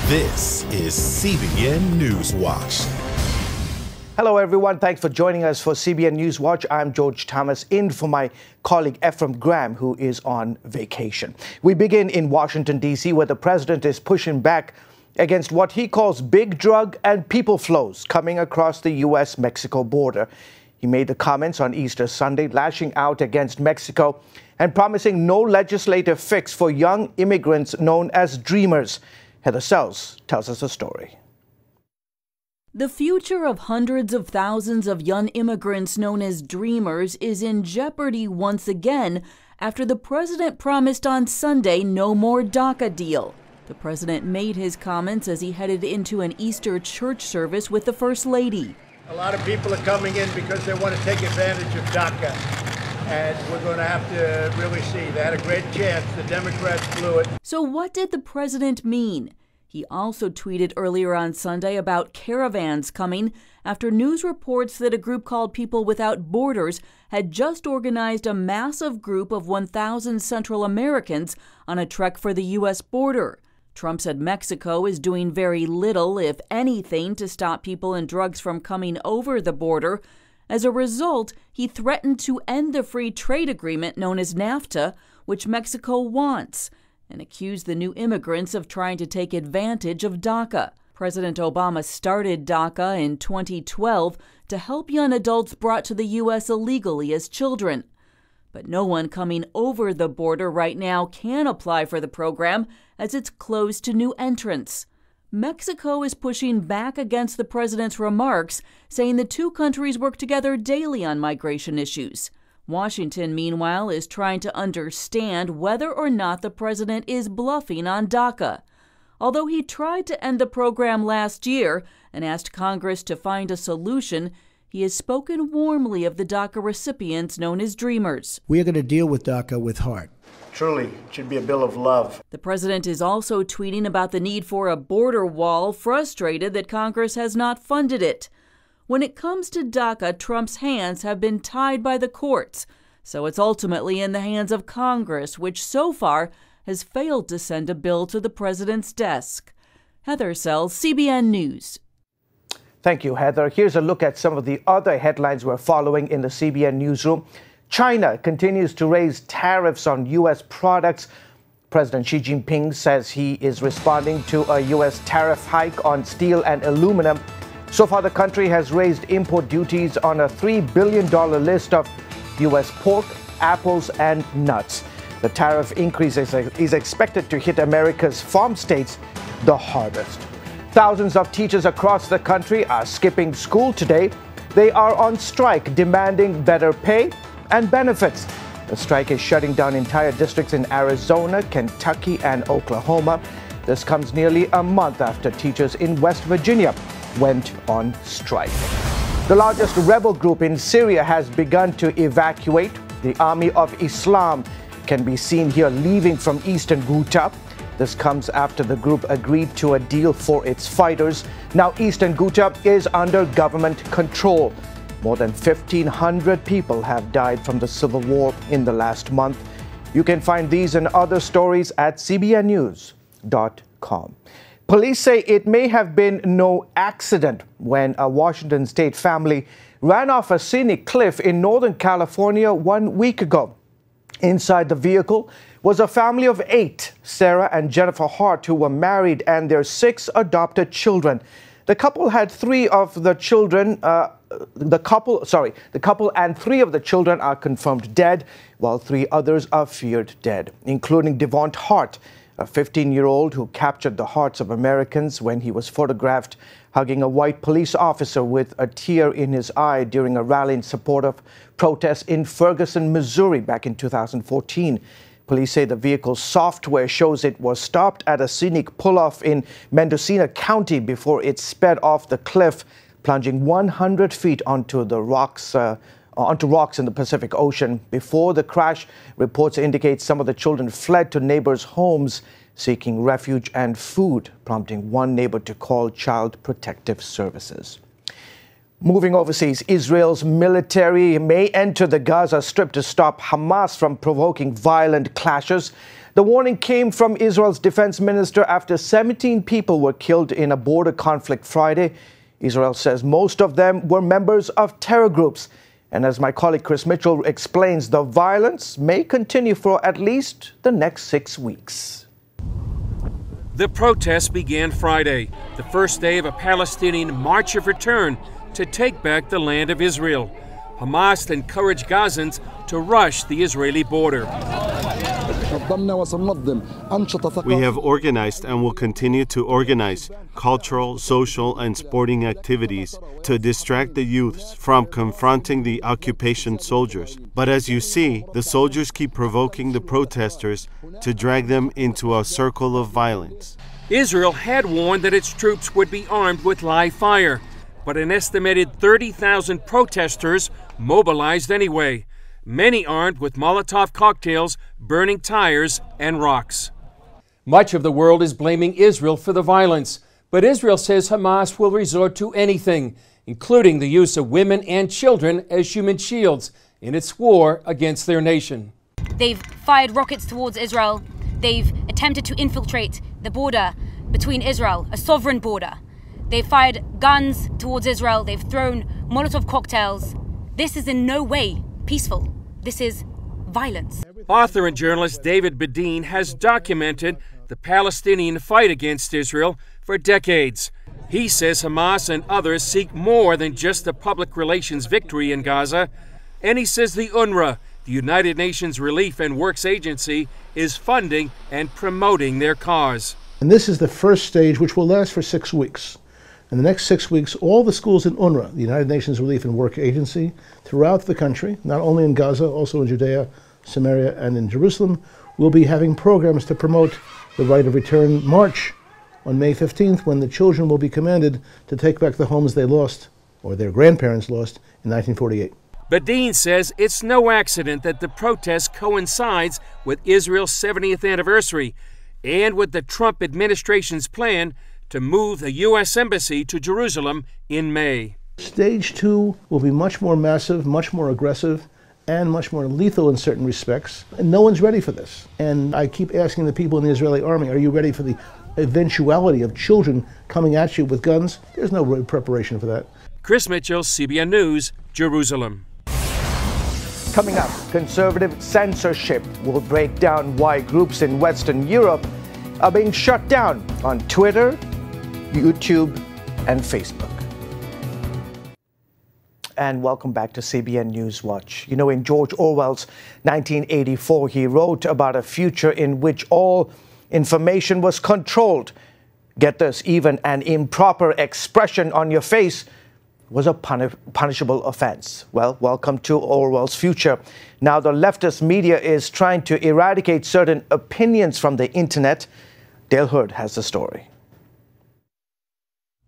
This is CBN NewsWatch. Hello, everyone. Thanks for joining us for CBN NewsWatch. I'm George Thomas, in for my colleague Ephraim Graham, who is on vacation. We begin in Washington, D.C., where the president is pushing back against what he calls big drug and people flows coming across the U.S.-Mexico border. He made the comments on Easter Sunday, lashing out against Mexico and promising no legislative fix for young immigrants known as dreamers. Heather Sells tells us the story. The future of hundreds of thousands of young immigrants known as dreamers is in jeopardy once again after the president promised on Sunday no more DACA deal. The president made his comments as he headed into an Easter church service with the First Lady. A lot of people are coming in because they want to take advantage of DACA, and we're going to have to really see. They had a great chance. The Democrats blew it. So what did the president mean? He also tweeted earlier on Sunday about caravans coming after news reports that a group called People Without Borders had just organized a massive group of 1,000 Central Americans on a trek for the U.S. border. Trump said Mexico is doing very little, if anything, to stop people and drugs from coming over the border. As a result, he threatened to end the free trade agreement known as NAFTA, which Mexico wants, and accused the new immigrants of trying to take advantage of DACA. President Obama started DACA in 2012 to help young adults brought to the U.S. illegally as children. But no one coming over the border right now can apply for the program as it's closed to new entrants. Mexico is pushing back against the president's remarks, saying the two countries work together daily on migration issues. Washington, meanwhile, is trying to understand whether or not the president is bluffing on DACA. Although he tried to end the program last year and asked Congress to find a solution, he has spoken warmly of the DACA recipients known as dreamers. We are going to deal with DACA with heart. Truly, it should be a bill of love. The president is also tweeting about the need for a border wall, frustrated that Congress has not funded it. When it comes to DACA, Trump's hands have been tied by the courts, so it's ultimately in the hands of Congress, which so far has failed to send a bill to the president's desk. Heather Sells, CBN News. Thank you, Heather. Here's a look at some of the other headlines we're following in the CBN newsroom. China continues to raise tariffs on U.S. products. President Xi Jinping says he is responding to a U.S. tariff hike on steel and aluminum. So far, the country has raised import duties on a $3 billion list of U.S. pork, apples, and nuts. The tariff increase is expected to hit America's farm states the hardest. Thousands of teachers across the country are skipping school today. They are on strike, demanding better pay and benefits. The strike is shutting down entire districts in Arizona, Kentucky, and Oklahoma. This comes nearly a month after teachers in West Virginia went on strike. The largest rebel group in Syria has begun to evacuate. The Army of Islam can be seen here leaving from eastern Ghouta. This comes after the group agreed to a deal for its fighters. Now eastern Ghouta is under government control. More than 1,500 people have died from the civil war in the last month. You can find these and other stories at cbnnews.com. Police say it may have been no accident when a Washington state family ran off a scenic cliff in Northern California 1 week ago. Inside the vehicle was a family of 8, Sarah and Jennifer Hart, who were married, and their 6 adopted children. The couple had 3 of the children. The couple and 3 of the children are confirmed dead, while 3 others are feared dead, including Devont Hart, a 15-year-old who captured the hearts of Americans when he was photographed hugging a white police officer with a tear in his eye during a rally in support of protests in Ferguson, Missouri back in 2014. Police say the vehicle's software shows it was stopped at a scenic pull-off in Mendocino County before it sped off the cliff, plunging 100 feet onto rocks in the Pacific Ocean. Before the crash, reports indicate some of the children fled to neighbors' homes seeking refuge and food, prompting one neighbor to call Child Protective Services. Moving overseas, Israel's military may enter the Gaza Strip to stop Hamas from provoking violent clashes. The warning came from Israel's defense minister after 17 people were killed in a border conflict Friday. Israel says most of them were members of terror groups. And as my colleague Chris Mitchell explains, the violence may continue for at least the next 6 weeks. The protests began Friday, the first day of a Palestinian March of Return to take back the land of Israel. Hamas encouraged Gazans to rush the Israeli border. We have organized and will continue to organize cultural, social, and sporting activities to distract the youths from confronting the occupation soldiers. But as you see, the soldiers keep provoking the protesters to drag them into a circle of violence. Israel had warned that its troops would be armed with live fire, but an estimated 30,000 protesters mobilized anyway, many armed with Molotov cocktails, burning tires, and rocks. Much of the world is blaming Israel for the violence, but Israel says Hamas will resort to anything, including the use of women and children as human shields in its war against their nation. They've fired rockets towards Israel. They've attempted to infiltrate the border between Israel, a sovereign border. They've fired guns towards Israel. They've thrown Molotov cocktails. This is in no way peaceful. This is violence. Author and journalist David Bedin has documented the Palestinian fight against Israel for decades. He says Hamas and others seek more than just a public relations victory in Gaza. And he says the UNRWA, the United Nations Relief and Works Agency, is funding and promoting their cause. And this is the first stage, which will last for 6 weeks. In the next 6 weeks, all the schools in UNRWA, the United Nations Relief and Work Agency, throughout the country, not only in Gaza, also in Judea, Samaria, and in Jerusalem, will be having programs to promote the right of return march on May 15th, when the children will be commanded to take back the homes they lost, or their grandparents lost, in 1948. Bedin says it's no accident that the protest coincides with Israel's 70th anniversary and with the Trump administration's plan to move the U.S. Embassy to Jerusalem in May. Stage 2 will be much more massive, much more aggressive, and much more lethal in certain respects. And no one's ready for this. And I keep asking the people in the Israeli army, are you ready for the eventuality of children coming at you with guns? There's no real preparation for that. Chris Mitchell, CBN News, Jerusalem. Coming up, conservative censorship will break down why groups in Western Europe are being shut down on Twitter, YouTube, and Facebook. And welcome back to CBN NewsWatch. You know, in George Orwell's 1984, he wrote about a future in which all information was controlled. Get this, even an improper expression on your face was a punishable offense. Well, welcome to Orwell's future. Now, the leftist media is trying to eradicate certain opinions from the internet. Dale Hood has the story.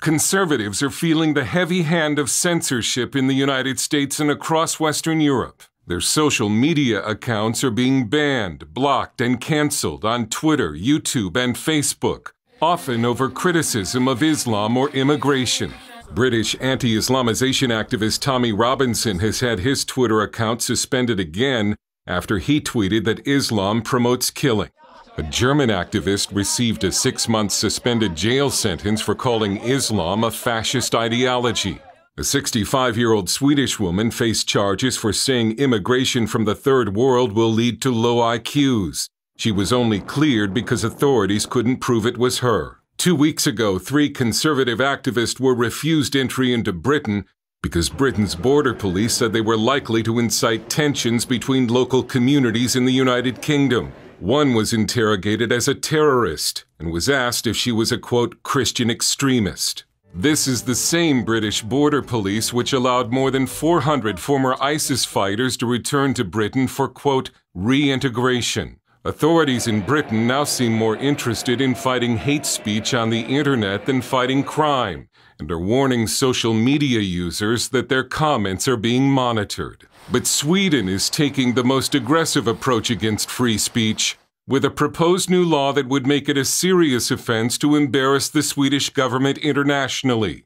Conservatives are feeling the heavy hand of censorship in the United States and across Western Europe. Their social media accounts are being banned, blocked, and canceled on Twitter, YouTube, and Facebook, often over criticism of Islam or immigration. British anti-Islamization activist Tommy Robinson has had his Twitter account suspended again after he tweeted that Islam promotes killing. A German activist received a 6-month suspended jail sentence for calling Islam a fascist ideology. A 65-year-old Swedish woman faced charges for saying immigration from the Third World will lead to low IQs. She was only cleared because authorities couldn't prove it was her. 2 weeks ago, 3 conservative activists were refused entry into Britain because Britain's border police said they were likely to incite tensions between local communities in the United Kingdom. One was interrogated as a terrorist and was asked if she was a, quote, Christian extremist. This is the same British border police which allowed more than 400 former ISIS fighters to return to Britain for, quote, reintegration. Authorities in Britain now seem more interested in fighting hate speech on the internet than fighting crime, and are warning social media users that their comments are being monitored. But Sweden is taking the most aggressive approach against free speech, with a proposed new law that would make it a serious offense to embarrass the Swedish government internationally,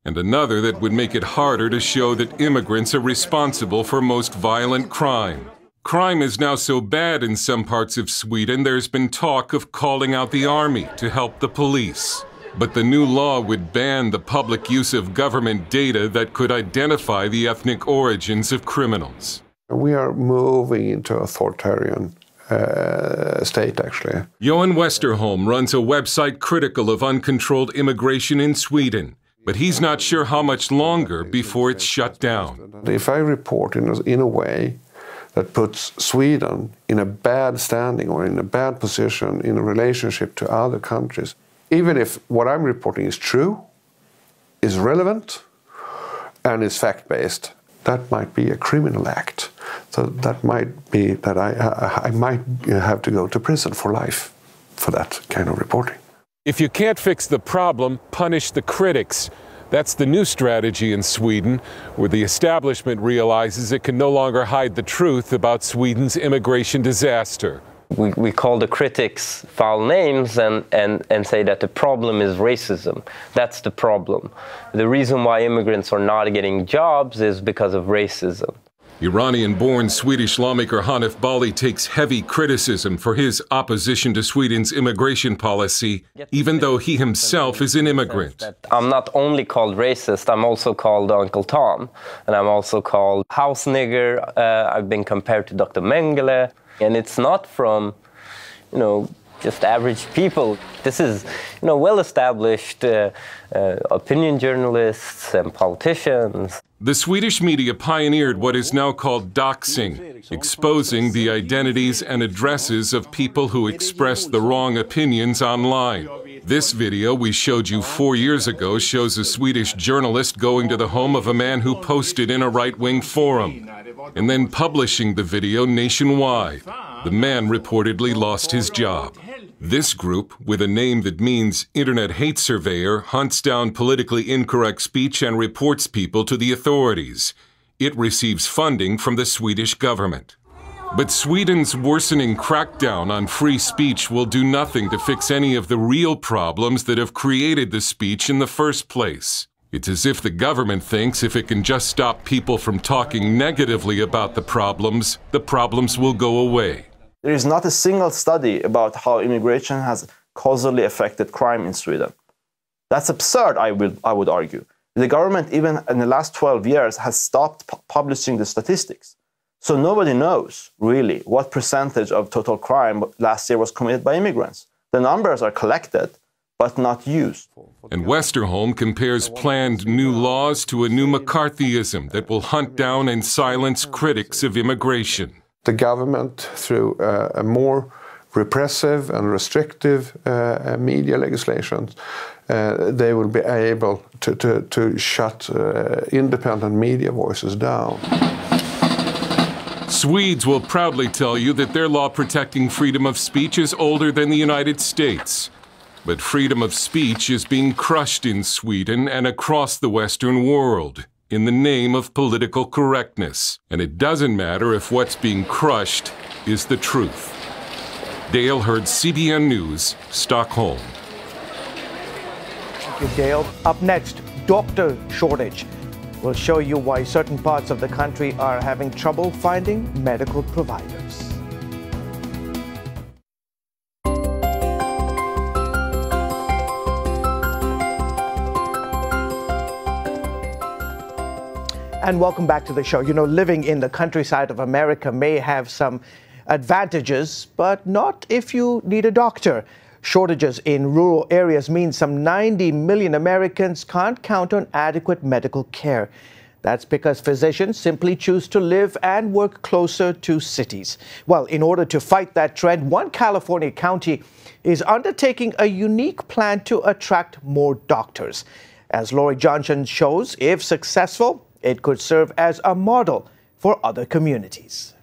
and another that would make it harder to show that immigrants are responsible for most violent crime. Crime is now so bad in some parts of Sweden, there's been talk of calling out the army to help the police. But the new law would ban the public use of government data that could identify the ethnic origins of criminals. We are moving into authoritarian state, actually. Johan Westerholm runs a website critical of uncontrolled immigration in Sweden, but he's not sure how much longer before it's shut down. If I report in a way that puts Sweden in a bad standing or in a bad position in a relationship to other countries, even if what I'm reporting is true, is relevant, and is fact-based, that might be a criminal act. So that might be that I might have to go to prison for life for that kind of reporting. If you can't fix the problem, punish the critics. That's the new strategy in Sweden, where the establishment realizes it can no longer hide the truth about Sweden's immigration disaster. We call the critics foul names and say that the problem is racism. That's the problem. The reason why immigrants are not getting jobs is because of racism. Iranian-born Swedish lawmaker Hanif Bali takes heavy criticism for his opposition to Sweden's immigration policy, even though he himself is an immigrant. I'm not only called racist, I'm also called Uncle Tom, and I'm also called house nigger. I've been compared to Dr. Mengele, and it's not from, just average people. This is, well-established opinion journalists and politicians. The Swedish media pioneered what is now called doxing, exposing the identities and addresses of people who express the wrong opinions online. This video we showed you 4 years ago shows a Swedish journalist going to the home of a man who posted in a right-wing forum, and then publishing the video nationwide. The man reportedly lost his job. This group, with a name that means Internet Hate Surveyor, hunts down politically incorrect speech and reports people to the authorities. It receives funding from the Swedish government. But Sweden's worsening crackdown on free speech will do nothing to fix any of the real problems that have created the speech in the first place. It's as if the government thinks if it can just stop people from talking negatively about the problems will go away. There is not a single study about how immigration has causally affected crime in Sweden. That's absurd, I would argue. The government, even in the last 12 years, has stopped publishing the statistics. So nobody knows, really, what percentage of total crime last year was committed by immigrants. The numbers are collected, but not used. And Westerholm compares planned new laws to a new McCarthyism that will hunt down and silence critics of immigration. The government, through a more repressive and restrictive media legislation, they will be able to shut independent media voices down. Swedes will proudly tell you that their law protecting freedom of speech is older than the United States. But freedom of speech is being crushed in Sweden and across the Western world in the name of political correctness. And it doesn't matter if what's being crushed is the truth. Dale Hurd, CBN News, Stockholm. Thank you, Dale. Up next, doctor shortage. We'll show you why certain parts of the country are having trouble finding medical providers. And welcome back to the show. Living in the countryside of America may have some advantages, but not if you need a doctor. Shortages in rural areas mean some 90 million Americans can't count on adequate medical care. That's because physicians simply choose to live and work closer to cities. Well, in order to fight that trend, one California county is undertaking a unique plan to attract more doctors. As Lori Johnson shows, if successful, it could serve as a model for other communities.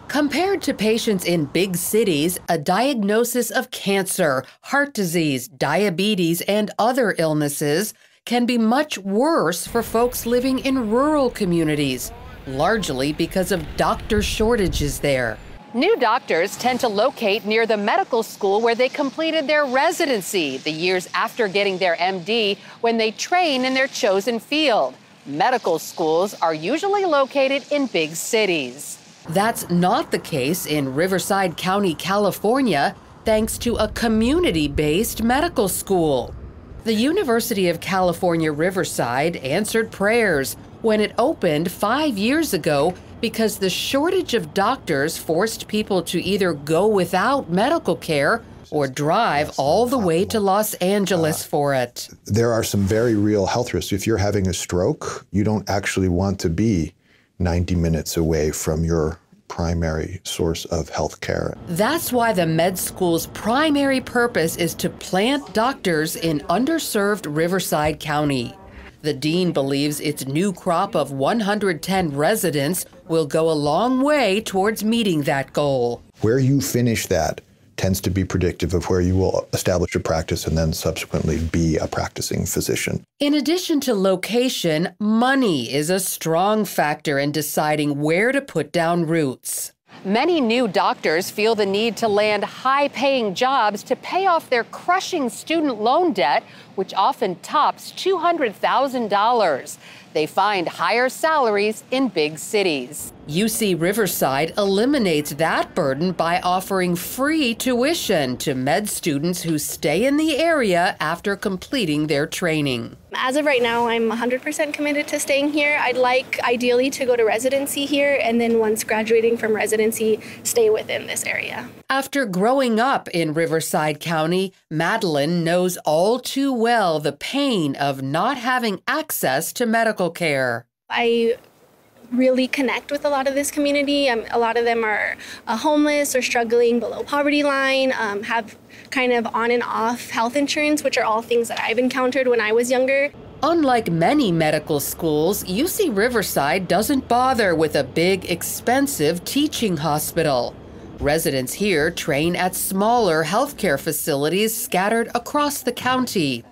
Compared to patients in big cities, a diagnosis of cancer, heart disease, diabetes, and other illnesses can be much worse for folks living in rural communities, largely because of doctor shortages there. New doctors tend to locate near the medical school where they completed their residency, the years after getting their MD, when they train in their chosen field. Medical schools are usually located in big cities. That's not the case in Riverside County, California, thanks to a community-based medical school. The University of California, Riverside answered prayers when it opened 5 years ago because the shortage of doctors forced people to either go without medical care or drive all the way to Los Angeles for it. There are some very real health risks. If you're having a stroke, you don't actually want to be 90 minutes away from your primary source of health care. That's why the med school's primary purpose is to plant doctors in underserved Riverside County. The dean believes its new crop of 110 residents will go a long way towards meeting that goal. Where you finish that tends to be predictive of where you will establish a practice and then subsequently be a practicing physician. In addition to location, money is a strong factor in deciding where to put down roots. Many new doctors feel the need to land high-paying jobs to pay off their crushing student loan debt, which often tops $200,000. They find higher salaries in big cities. UC Riverside eliminates that burden by offering free tuition to med students who stay in the area after completing their training. As of right now, I'm 100% committed to staying here. I'd like, ideally, to go to residency here, and then once graduating from residency, stay within this area. After growing up in Riverside County, Madeline knows all too well the pain of not having access to medical care. I really connect with a lot of this community. A lot of them are homeless or struggling below poverty line, have kind of on and off health insurance, which are all things that I've encountered when I was younger. Unlike many medical schools, UC Riverside doesn't bother with a big, expensive teaching hospital. Residents here train at smaller healthcare facilities scattered across the county.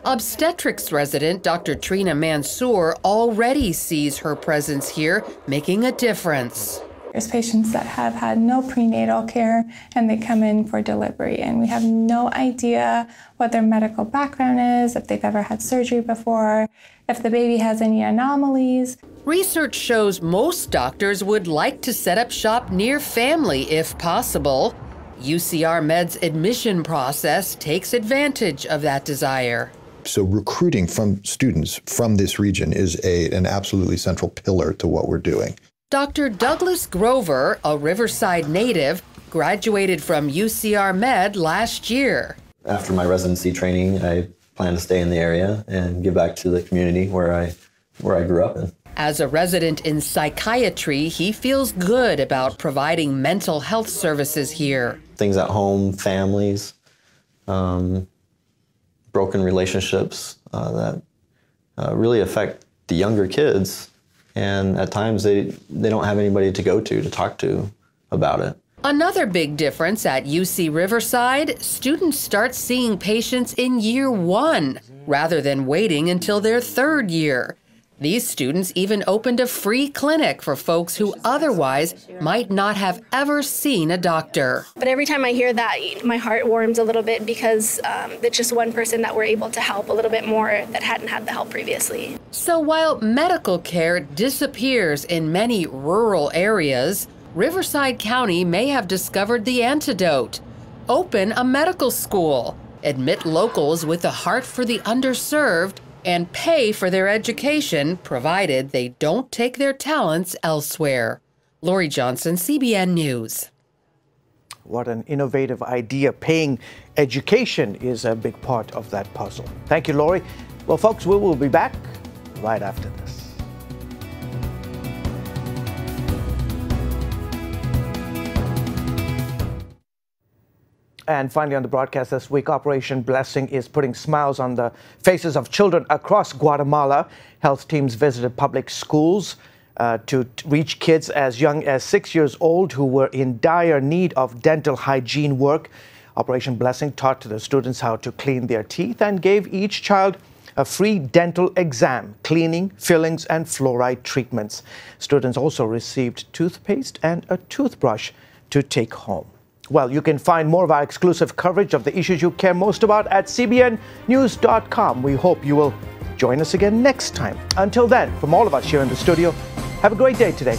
Obstetrics resident Dr. Trina Mansour already sees her presence here making a difference. There's patients that have had no prenatal care and they come in for delivery, and we have no idea what their medical background is, if they've ever had surgery before, if the baby has any anomalies. Research shows most doctors would like to set up shop near family if possible. UCR Med's admission process takes advantage of that desire. So recruiting from students from this region is an absolutely central pillar to what we're doing. Dr. Douglas Grover, a Riverside native, graduated from UCR Med last year. After my residency training, I plan to stay in the area and give back to the community where I grew up in. As a resident in psychiatry, he feels good about providing mental health services here. Things at home, families, broken relationships that really affect the younger kids. And at times they don't have anybody to go to talk to about it. Another big difference at UC Riverside, students start seeing patients in year 1 rather than waiting until their 3rd year. These students even opened a free clinic for folks who otherwise might not have ever seen a doctor. But every time I hear that, my heart warms a little bit because it's just one person that we're able to help a little bit more that hadn't had the help previously. So while medical care disappears in many rural areas, Riverside County may have discovered the antidote. Open a medical school, admit locals with a heart for the underserved, and pay for their education, provided they don't take their talents elsewhere. Lori Johnson, CBN News. What an innovative idea. Paying education is a big part of that puzzle. Thank you, Lori. Well, folks, we will be back right after this. And finally on the broadcast this week, Operation Blessing is putting smiles on the faces of children across Guatemala. Health teams visited public schools to reach kids as young as 6 years old who were in dire need of dental hygiene work. Operation Blessing taught the students how to clean their teeth and gave each child a free dental exam, cleaning, fillings, and fluoride treatments. Students also received toothpaste and a toothbrush to take home. Well, you can find more of our exclusive coverage of the issues you care most about at cbnnews.com. We hope you will join us again next time. Until then, from all of us here in the studio, have a great day today.